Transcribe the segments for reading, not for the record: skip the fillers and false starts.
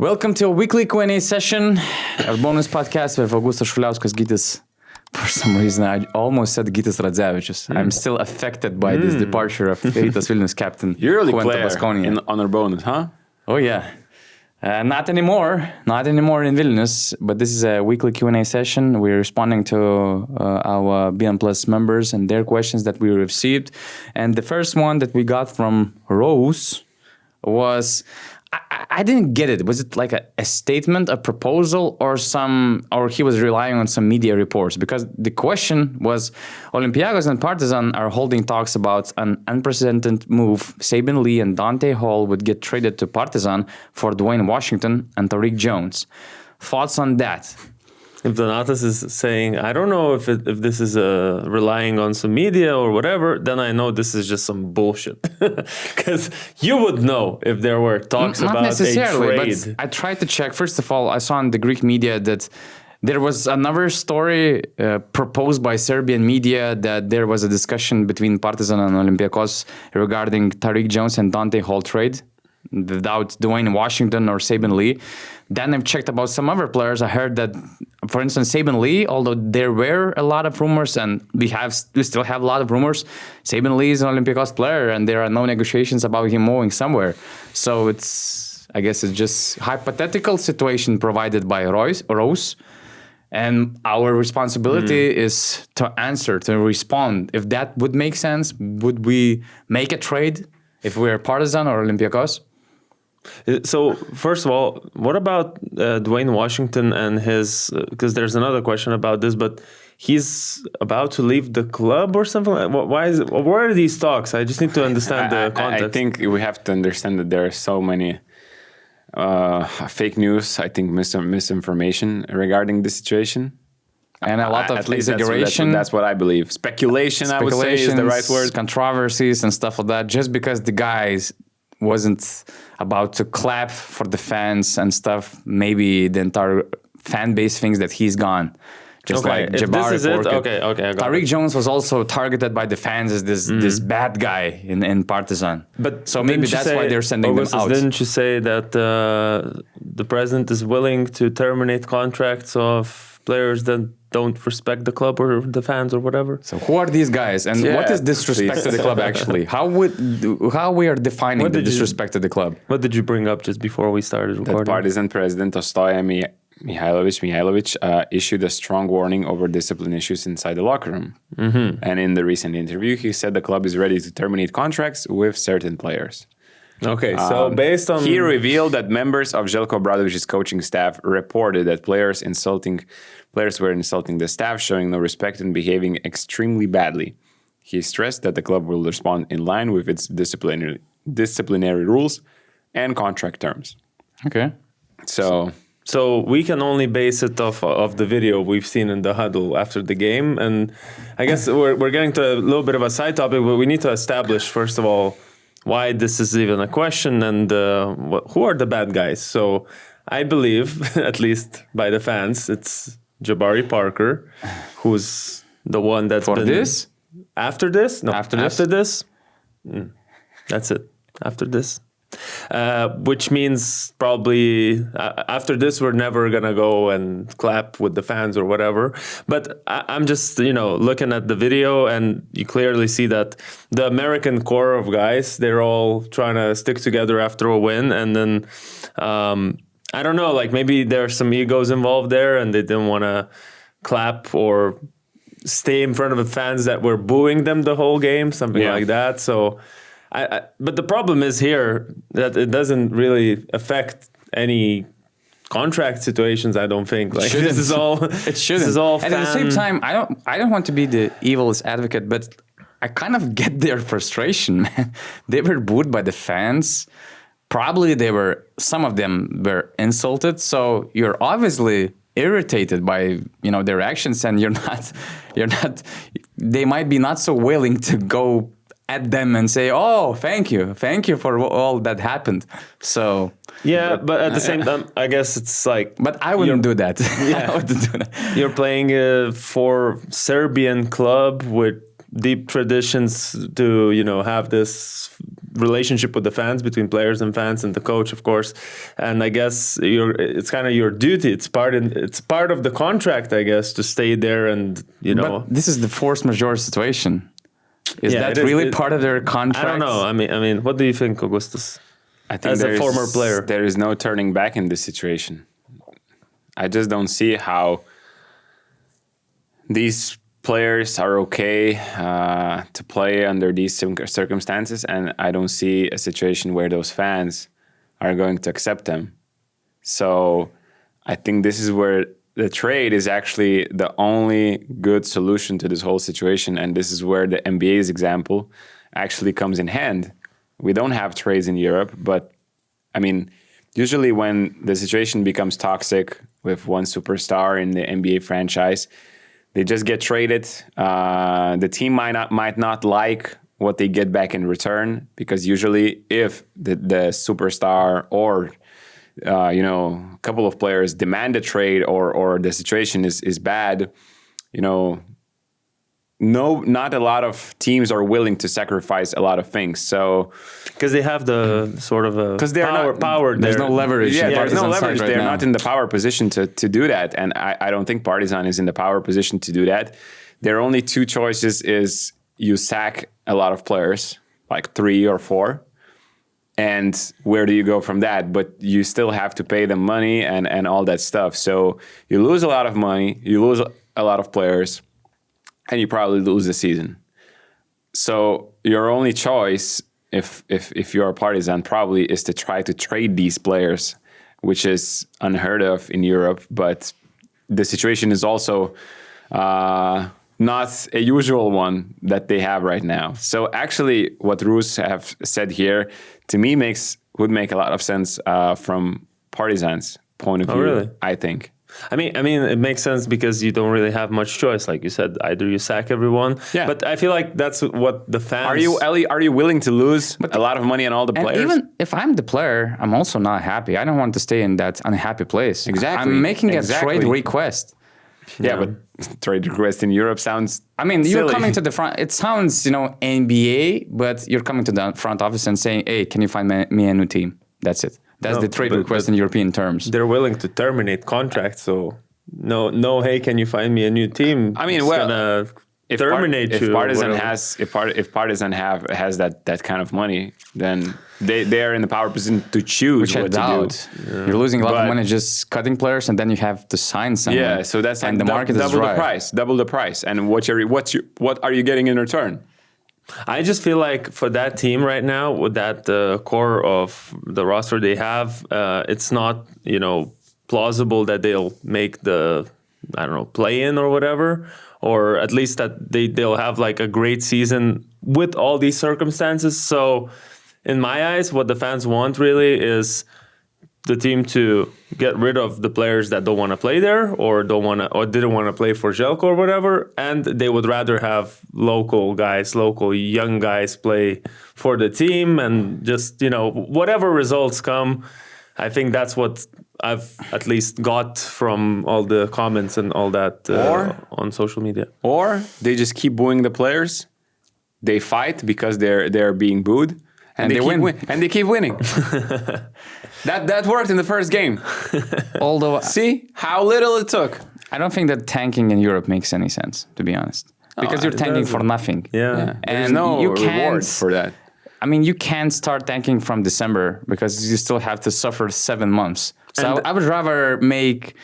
Welcome to a weekly Q&A session, our bonus podcast with Augustas Šuliauskas, Gytis. For some reason, I almost said Gytis Radzevičius. I'm still affected by this departure of Rytas Vilnius captain. EuroLeague player on our bonus, huh? Oh, yeah. Not anymore in Vilnius, but this is a weekly Q&A session. We're responding to our BN Plus members and their questions that we received. And the first one that we got from Rose was... I didn't get it. Was it like a statement, a proposal, or he was relying on some media reports? Because the question was, Olympiacos and Partizan are holding talks about an unprecedented move. Sabin Lee and Dante Hall would get traded to Partizan for Dwayne Washington and Tariq Jones. Thoughts on that? If Donatas is saying, I don't know if this is relying on some media or whatever, then I know this is just some bullshit. Because you would know if there were talks Not about necessarily, a trade. but I tried to check. First of all, I saw in the Greek media that there was another story proposed by Serbian media that there was a discussion between Partizan and Olympiacos regarding Tariq Jones and Dante Hall trade without Dwayne Washington or Sabin Lee. Then I've checked about some other players. I heard that, for instance, Sabin Lee, although there were a lot of rumors, and we still have a lot of rumors, Sabin Lee is an Olympiacos player, and there are no negotiations about him moving somewhere. So I guess it's just hypothetical situation provided by Rose. And our responsibility is to answer, to respond. If that would make sense, would we make a trade if we're Partizan or Olympiacos? So, first of all, what about Dwayne Washington and his... Because there's another question about this, but he's about to leave the club or something? Where are these talks? I just need to understand the context. I think we have to understand that there are so many fake news, I think misinformation regarding the situation. And a lot of exaggeration. That's what I believe. Speculation, I would say, is the right word. Controversies and stuff like that. Just because the guys wasn't about to clap for the fans and stuff, maybe the entire fan base thinks that he's gone. Just like Jabari reported. Okay. Tariq Jones was also targeted by the fans as this bad guy in Partizan. But so maybe that's why they're sending them out. Didn't you say that the president is willing to terminate contracts of players that don't respect the club or the fans or whatever? So who are these guys, and what is disrespect to the club actually? How we are defining the disrespect to the club? What did you bring up just before we started recording? The Partizan president Ostoja Mihailovic issued a strong warning over discipline issues inside the locker room. Mm-hmm. And in the recent interview, he said the club is ready to terminate contracts with certain players. Okay, so based on... He revealed that members of Željko Obradovic's coaching staff reported that players were insulting the staff, showing no respect and behaving extremely badly. He stressed that the club will respond in line with its disciplinary rules and contract terms. Okay. So we can only base it off of the video we've seen in the huddle after the game. And I guess we're getting to a little bit of a side topic, but we need to establish, first of all, why this is even a question and who are the bad guys. So I believe, at least by the fans, it's Jabari Parker, who's the one that's been... this? After this? No, after this? That's it. After this. Which means probably after this we're never gonna go and clap with the fans or whatever. But I'm just looking at the video, and you clearly see that the American core of guys, they're all trying to stick together after a win, and then I don't know, like maybe there's some egos involved there, and they didn't want to clap or stay in front of the fans that were booing them the whole game, something like that. So. But the problem is here that it doesn't really affect any contract situations. I don't think. Like this is all. It shouldn't. This is all. And at the same time, I don't want to be the evil's advocate, but I kind of get their frustration. Man, they were booed by the fans. Probably some of them were insulted. So you're obviously irritated by their actions, and you're not. They might be not so willing to go at them and say, "Oh, thank you for all that happened." So yeah, but at the same time, I guess it's like. But I wouldn't do that. Yeah, I wouldn't do that. You're playing for Serbian club with deep traditions to have this relationship with the fans, between players and fans and the coach, of course. And I guess it's kind of your duty. It's part of the contract, I guess, to stay there and, you know. But this is the force majeure situation. Is that really part of their contract? I don't know. I mean, what do you think, Augustus? I think as a former player, there is no turning back in this situation. I just don't see how these players are okay to play under these circumstances, and I don't see a situation where those fans are going to accept them. So I think this is where the trade is actually the only good solution to this whole situation, and this is where the NBA's example actually comes in hand. We don't have trades in Europe, but I mean, usually when the situation becomes toxic with one superstar in the NBA franchise, they just get traded. The team might not like what they get back in return, because usually if the superstar or a couple of players demand a trade or the situation is bad, not a lot of teams are willing to sacrifice a lot of things. So because they have the sort of power. There's no leverage. Yeah, there's no leverage. Right They're now. not in the power position to do that. And I don't think Partizan is in the power position to do that. Their only two choices is you sack a lot of players, like 3 or 4. And where do you go from that? But you still have to pay them money and all that stuff. So you lose a lot of money, you lose a lot of players, and you probably lose the season. So your only choice, if you're a Partizan, probably is to try to trade these players, which is unheard of in Europe. But the situation is also not a usual one that they have right now. So actually, what Roos have said here, to me, would make a lot of sense from Partizan's point of view. Really? I think. I mean, it makes sense because you don't really have much choice. Like you said, either you sack everyone. Yeah. But I feel like that's what the fans... Are you willing to lose a lot of money on all the And players? even if I'm the player, I'm also not happy. I don't want to stay in that unhappy place. Exactly. I'm making a Exactly. trade request. Yeah, but trade request in Europe sounds I mean, silly. you're coming to the front. It sounds, NBA, but you're coming to the front office and saying, "Hey, can you find me a new team?" That's it. That's the trade request in European terms. They're willing to terminate contracts, so no. Hey, can you find me a new team? I mean, It's well, gonna if terminate you. If Partizan whatever. if Partizan has that kind of money, then they are in the power position to choose Which I what doubt. to do. You're losing a lot But- of money just cutting players, and then you have to sign someone. Yeah, so that's and like the market is double dry. the price, double the price. And what are you getting in return? I just feel like for that team right now, with that core of the roster they have, it's not plausible that they'll make the play-in or whatever, or at least that they'll have like a great season with all these circumstances. So in my eyes, what the fans want really is the team to get rid of the players that don't want to play there or didn't want to play for Željko or whatever, and they would rather have local young guys play for the team, and just whatever results come. I think that's what I've at least got from all the comments and all that on social media. Or they just keep booing the players. They fight because they're being booed, and they win. And they keep winning. That worked in the first game. Although, See how little it took. I don't think that tanking in Europe makes any sense, to be honest, because you're it tanking for doesn't. nothing. Yeah. There's And no you reward can't- for that. I mean, you can't start tanking from December because you still have to suffer 7 months. So And- I would rather make,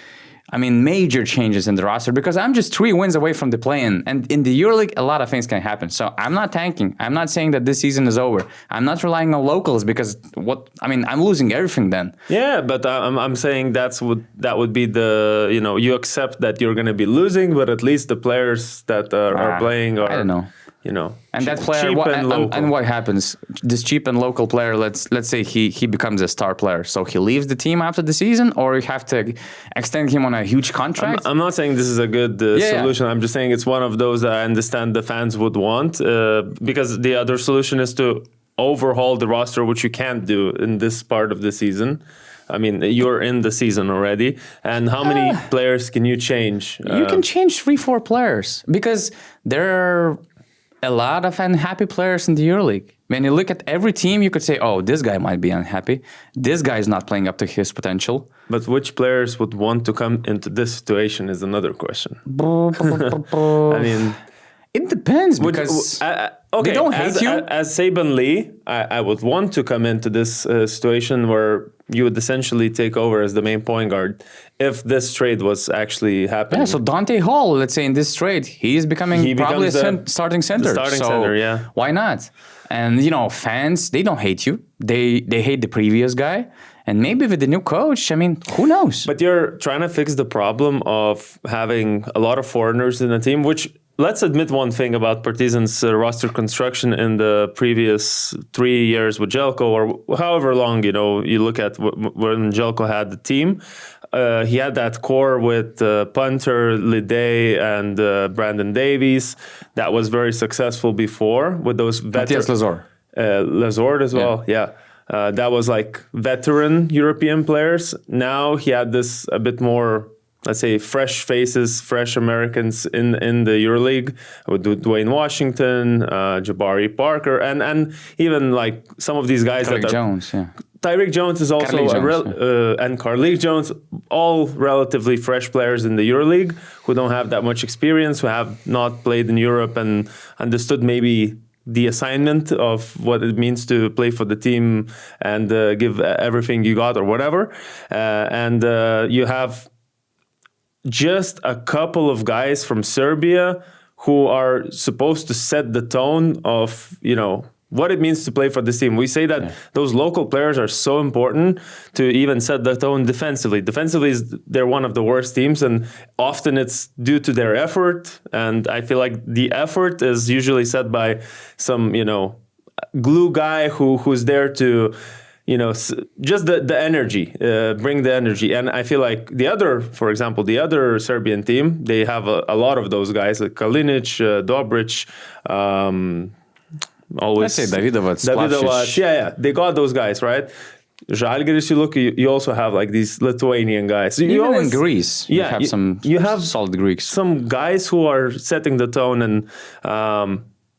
major changes in the roster, because I'm just 3 wins away from the play-in. And in the EuroLeague, a lot of things can happen. So I'm not tanking. I'm not saying that this season is over. I'm not relying on locals because I'm losing everything then. Yeah, but I'm saying that would be the you accept that you're going to be losing, but at least the players that are playing are I don't know. And that player, cheap and local. and what happens? This cheap and local player, let's say he becomes a star player. So he leaves the team after the season, or you have to extend him on a huge contract? I'm not saying this is a good solution. I'm just saying it's one of those that I understand the fans would want, because the other solution is to overhaul the roster, which you can't do in this part of the season. I mean, you're in the season already. And how many players can you change? You can change 3-4 players, because there are a lot of unhappy players in the EuroLeague. When you look at every team, you could say, oh, this guy might be unhappy. This guy is not playing up to his potential. But which players would want to come into this situation is another question. I mean, it depends because okay, they don't hate you. As Saban Lee, I would want to come into this situation where you would essentially take over as the main point guard if this trade was actually happening. Yeah, so Dante Hall, let's say in this trade, he is becoming probably a starting center. Starting center, yeah. Why not? And, you know, fans, they don't hate you. They hate the previous guy. And maybe with the new coach, I mean, who knows? But you're trying to fix the problem of having a lot of foreigners in the team, which, let's admit one thing about Partizan's roster construction in the previous 3 years with Jelko, or however long, you know, you look at when Jelko had the team. He had that core with Punter, Lidey, and Brandon Davies. That was very successful before with those veterans. Matthias Lazor. Lazord as well, yeah. That was like veteran European players. Now he had this a bit more, let's say, fresh faces, fresh Americans in the EuroLeague with Dwayne Washington, Jabari Parker, and even like some of these guys Tyreek Jones, yeah. Tyreek Jones is also and Carlik Jones, all relatively fresh players in the EuroLeague who don't have that much experience, who have not played in Europe and understood maybe the assignment of what it means to play for the team and give everything you got or whatever. And you have just a couple of guys from Serbia who are supposed to set the tone of, you know, what it means to play for this team. We say that those local players are so important to even set the tone defensively. Defensively, they're one of the worst teams, and often it's due to their effort. And I feel like the effort is usually set by some, you know, glue guy who's there to, you know, just the energy, bring the energy. And I feel like for example, the other Serbian team, they have a lot of those guys, like Kalinic, Dobric, always. Let's say Davidovac, yeah. They got those guys, right? Zalgiris, you also have like these Lithuanian guys. Even in Greece, you have some solid Greeks. Some guys who are setting the tone, and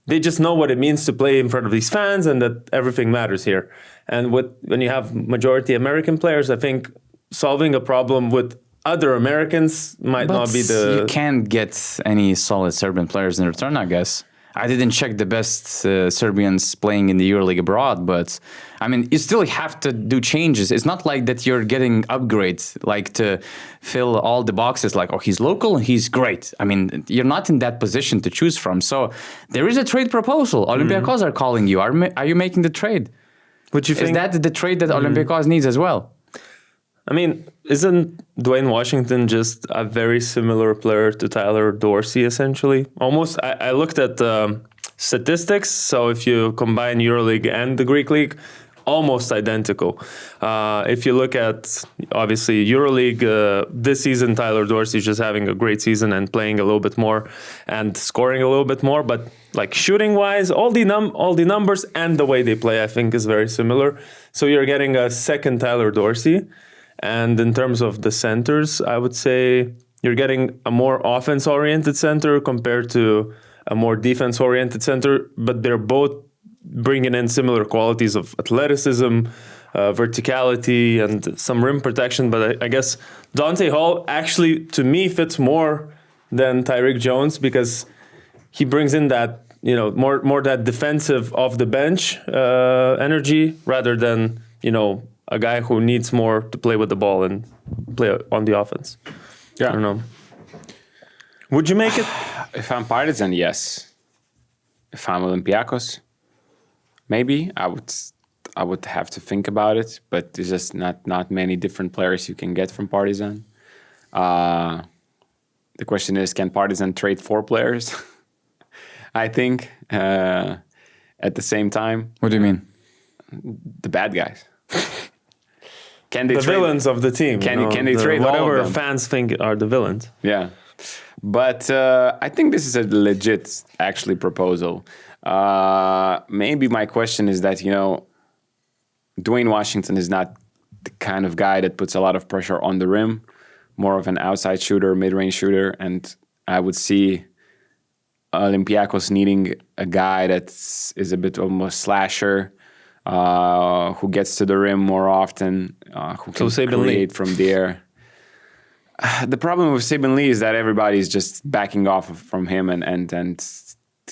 they just know what it means to play in front of these fans and that everything matters here. And when you have majority American players, I think solving a problem with other Americans might not be you can't get any solid Serbian players in return, I guess. I didn't check the best Serbians playing in the EuroLeague abroad, but I mean, you still have to do changes. It's not like that you're getting upgrades, like to fill all the boxes, like, oh, he's local, he's great. I mean, you're not in that position to choose from. So there is a trade proposal. Olympiacos are calling you. Are you making the trade? What you think? Is that the trade that Olympiacos needs as well? I mean, isn't Dwayne Washington just a very similar player to Tyler Dorsey, essentially? Almost. I looked at statistics, so if you combine EuroLeague and the Greek League, almost identical. If you look at, obviously, EuroLeague, this season, Tyler Dorsey is just having a great season and playing a little bit more and scoring a little bit more, but like shooting-wise, all the numbers and the way they play, I think, is very similar. So you're getting a second Tyler Dorsey. And in terms of the centers, I would say you're getting a more offense-oriented center compared to a more defense-oriented center, but they're both bringing in similar qualities of athleticism, verticality, and some rim protection. But I guess Dante Hall actually, to me, fits more than Tyreek Jones because he brings in that, you know, more that defensive off the bench energy rather than, you know, a guy who needs more to play with the ball and play on the offense. Yeah. I don't know. Would you make it? If I'm Partizan, yes. If I'm Olympiacos, maybe I would have to think about it, but there's just not many different players you can get from Partizan. The question is, can Partizan trade 4 players? I think at the same time. What do you mean? The bad guys. Can they the trade villains of the team? Can they trade all of whatever them? fans think are the villains? Yeah, but I think this is a legit, actually, proposal. Maybe my question is that, you know, Dwayne Washington is not the kind of guy that puts a lot of pressure on the rim, more of an outside shooter, mid-range shooter, and I would see Olympiacos needing a guy that is a bit almost slasher, who gets to the rim more often, who can create from there. The problem with Sabin Lee is that everybody's just backing off from him, and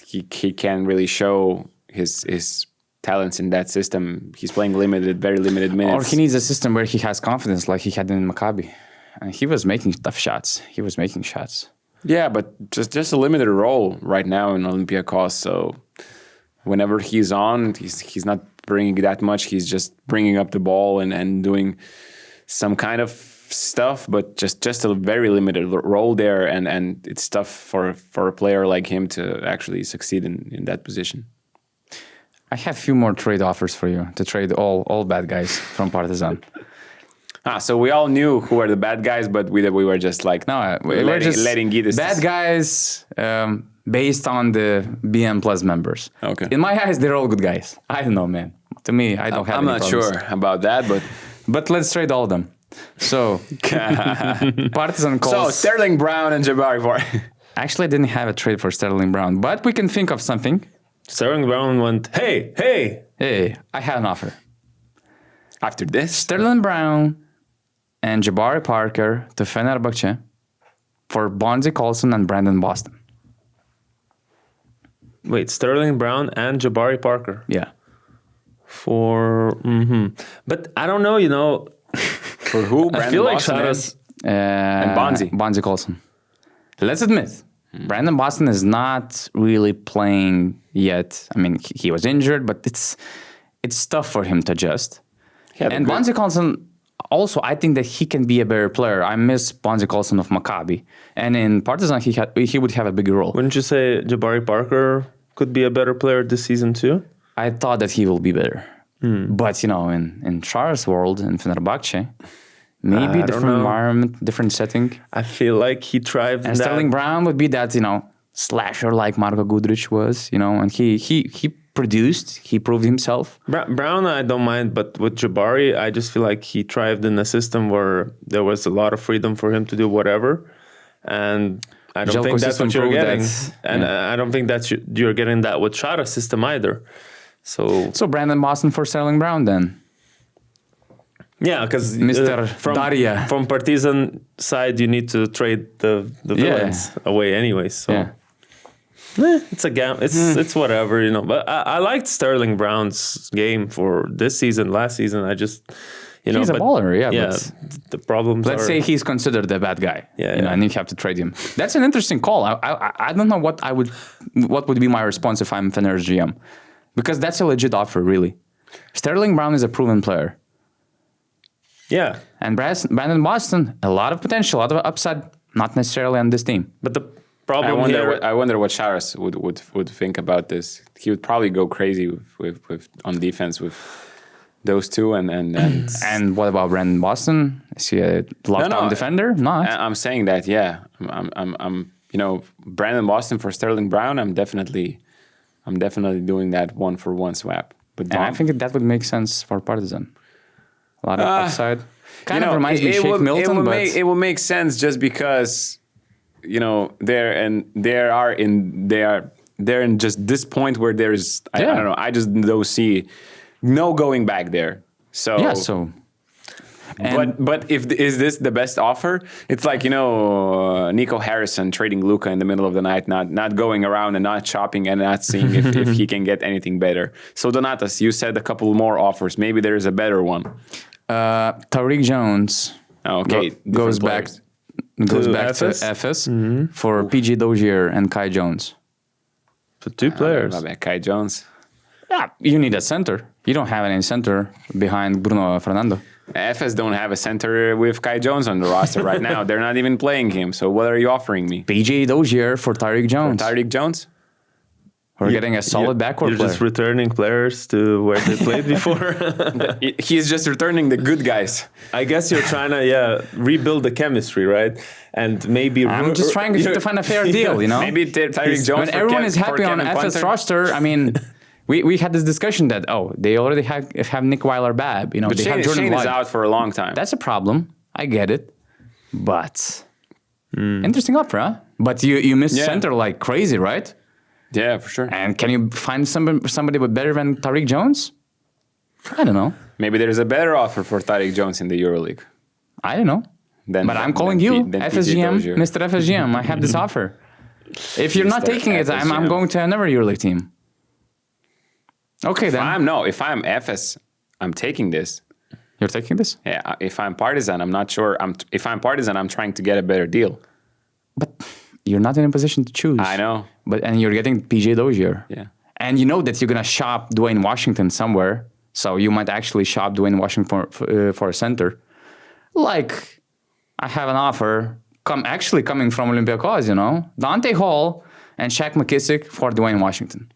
he can't really show his talents in that system. He's playing very limited minutes. Or he needs a system where he has confidence like he had in Maccabi. And he was making tough shots. He was making shots. Yeah, but just a limited role right now in Olympiacos. So whenever he's on, he's not bringing that much. He's just bringing up the ball and doing some kind of stuff, but just a very limited role there. And it's tough for a player like him to actually succeed in that position. I have a few more trade offers for you to trade all bad guys from Partizan. So we all knew who were the bad guys, but we were just like letting Gytis. Bad guys based on the BM Plus members. Okay. In my eyes, they're all good guys. I don't know, man. To me, I don't have I'm any not problems. sure about that, But let's trade all of them. So, Partizan calls... So, Sterling Brown and Jabari for... Actually, I didn't have a trade for Sterling Brown, but we can think of something. Sterling Brown went, hey. Hey, I have an offer. After this? Sterling Brown and Jabari Parker to Fenerbahce for Bonzi Colson and Brandon Boston. Wait, Sterling Brown and Jabari Parker. Yeah. But I don't know, For who? I feel like Sharas and Bonzi. Bonzi Colson. Let's admit, Brandon Boston is not really playing yet. I mean, he was injured, but it's tough for him to adjust. Yeah, and Bonzi Colson, also, I think that he can be a better player. I miss Bonzi Colson of Maccabi. And in Partizan, he would have a bigger role. Wouldn't you say Jabari Parker could be a better player this season too? I thought that he will be better. But, in Charles' world, in Fenerbahce, maybe different environment, different setting. I feel like he thrived in And that. Sterling Brown would be that, slasher like Marko Guduric was, and he produced, he proved himself. Brown, I don't mind, but with Jabari, I just feel like he thrived in a system where there was a lot of freedom for him to do whatever. And I don't think that's what you're getting. I don't think that you're getting that with Shara's system either. So Brandon Boston for Sterling Brown then. Yeah, because Mr. Daria. From Partizan side, you need to trade the villains away anyway. So it's a game. It's whatever, But I liked Sterling Brown's game for this season. Last season, I just he's a baller. Yeah. But the problems. Let's say he's considered a bad guy. And you have to trade him. That's an interesting call. I don't know what would be my response if I'm Fener's GM, because that's a legit offer, really. Sterling Brown is a proven player. Yeah. And Brandon Boston, a lot of potential, a lot of upside, not necessarily on this team. But the problem I wonder what Sharas would think about this. He would probably go crazy with on defense with those two and And what about Brandon Boston? Is he a lockdown defender? Not. I'm saying that, yeah. I'm Brandon Boston for Sterling Brown. I'm definitely doing that 1-for-1 swap. But I think that would make sense for Partizan. A lot of upside. Kind of reminds me of Shake Milton, but it will make sense just because they're in just this point where there's I don't know. I just don't see no going back there. So yeah. So. But is this the best offer? It's like Nico Harrison trading Luka in the middle of the night, not going around and not shopping and not seeing if he can get anything better. So Donatas, you said a couple more offers. Maybe there is a better one. Tariq Jones. Goes back to Efes for PG Dozier and Kai Jones. So two players. Kai Jones. Yeah, you need a center. You don't have any center behind Bruno Fernando. Efes don't have a center with Kai Jones on the roster right now. They're not even playing him. So what are you offering me? PJ Dozier for Tariq Jones. We're getting a solid backcourt You're player. just returning players to where they played before. He's just returning the good guys. I guess you're trying to rebuild the chemistry, right? And maybe I'm just trying to find a fair deal, Maybe Tariq Jones. When everyone is happy on Efes roster, I mean. We had this discussion that they already have Nick Weiler-Babb. But they have Jordan Shane is White. out for a long time. That's a problem. I get it, but interesting offer, huh? But you miss center like crazy, right? Yeah, for sure. And can you find somebody with better than Tariq Jones? I don't know. Maybe there's a better offer for Tariq Jones in the EuroLeague. I don't know. But I'm calling you, FSGM, Mr. FSGM. I have this offer. If you're not Mr. taking it, I'm going to another EuroLeague team. Okay, then. If I'm Efes, I'm taking this. You're taking this? Yeah. If I'm Partizan, I'm not sure. If I'm Partizan, I'm trying to get a better deal. But you're not in a position to choose. I know. And you're getting PJ Dozier. Yeah. And you know that you're going to shop Dwayne Washington somewhere. So you might actually shop Dwayne Washington for a center. Like, I have an offer coming from Olympiacos, you know. Dante Hall and Shaq McKissick for Dwayne Washington.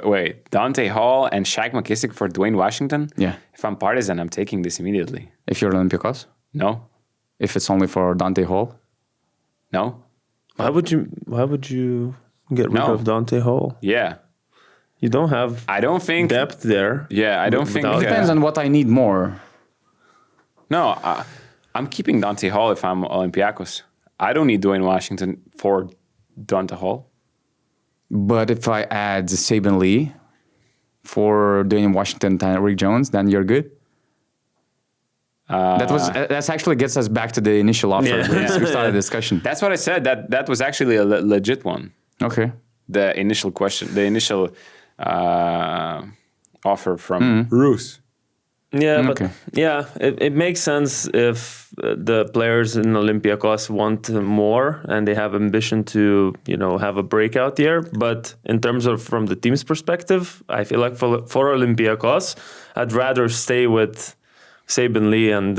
Wait, Dante Hall and Shaq McKissick for Dwayne Washington? Yeah. If I'm Partizan, I'm taking this immediately. If you're Olympiacos? No. If it's only for Dante Hall? No. Why would you get rid of Dante Hall? Yeah. You don't have I don't think depth there. Yeah, I don't think It depends on what I need more. No, I'm keeping Dante Hall if I'm Olympiacos. I don't need Dwayne Washington for Dante Hall. But if I add Saban Lee for Dwayne Washington and Rick Jones, then you're good. That actually gets us back to the initial offer. Yeah. We started the discussion. That's what I said. That was actually a legit one. Okay. The initial offer from Roos. Yeah, Okay. It makes sense if the players in Olympiacos want more and they have ambition to, have a breakout year. But in terms of from the team's perspective, I feel like for Olympiacos, I'd rather stay with Saban Lee and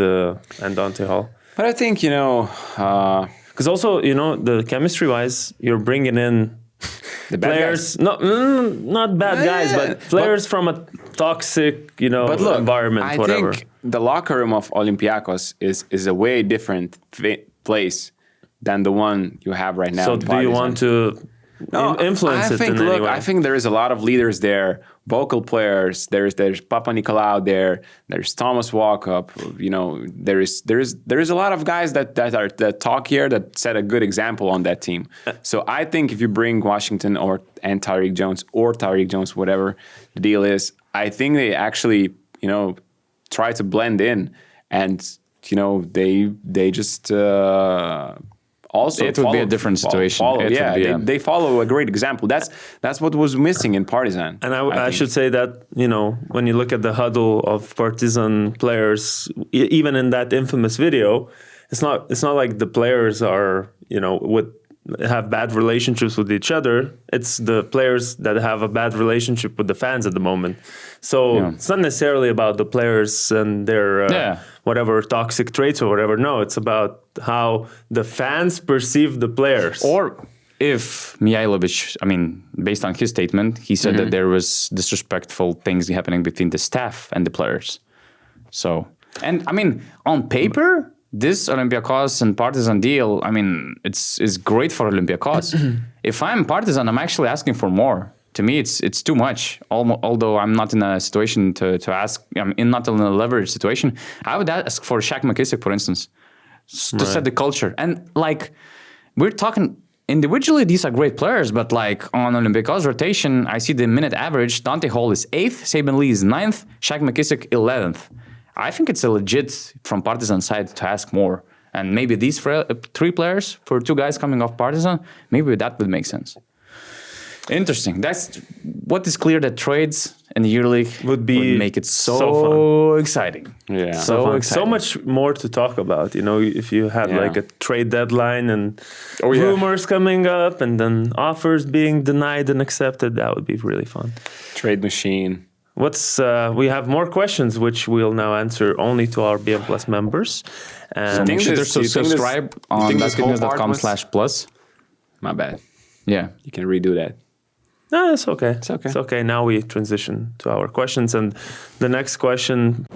Dante Hall. But I think, because also, the chemistry-wise, you're bringing in the bad players, guys. not bad guys, but players from a toxic, environment, I whatever. think the locker room of Olympiacos is a way different place than the one you have right now. So in do you Partizan. want to influence it in any way? I think there is a lot of leaders there, vocal players. There's Papa Nicolau there. There's Thomas Walkup. There is a lot of guys that talk here that set a good example on that team. So I think if you bring Washington and Tariq Jones, whatever the deal is, I think they actually try to blend in, and they just. Also, it would be a different situation. They follow a great example. That's what was missing in Partizan. And I should say that when you look at the huddle of Partizan players, even in that infamous video, it's not like the players are have bad relationships with each other. It's the players that have a bad relationship with the fans at the moment. So it's not necessarily about the players and their whatever toxic traits or whatever. No, it's about how the fans perceive the players. Or if Mihailovic, based on his statement, he said that there was disrespectful things happening between the staff and the players. So, and on paper, this Olympiacos and Partizan deal, it's great for Olympiacos. If I'm Partizan, I'm actually asking for more. To me, it's too much. Although I'm not in a situation to ask, I'm not in a leverage situation. I would ask for Shaq McKissick, for instance, to set the culture. And we're talking individually, these are great players, but on Olympiacos rotation, I see the minute average. Dante Hall is 8th, Saban Lee is 9th, Shaq McKissick 11th. I think it's a legit from Partizan side to ask more. And maybe these 3 players for 2 guys coming off Partizan, maybe that would make sense. Interesting. That's what is clear, that trades in the EuroLeague would make it so exciting. Yeah. So exciting. So much more to talk about. If you had a trade deadline and rumors coming up and then offers being denied and accepted, that would be really fun. Trade machine. We have more questions, which we'll now answer only to our BM Plus members. So make sure to subscribe on basketnews.com/plus. My bad. Yeah. You can redo that. No, it's okay. It's okay. It's okay. Now we transition to our questions. And the next question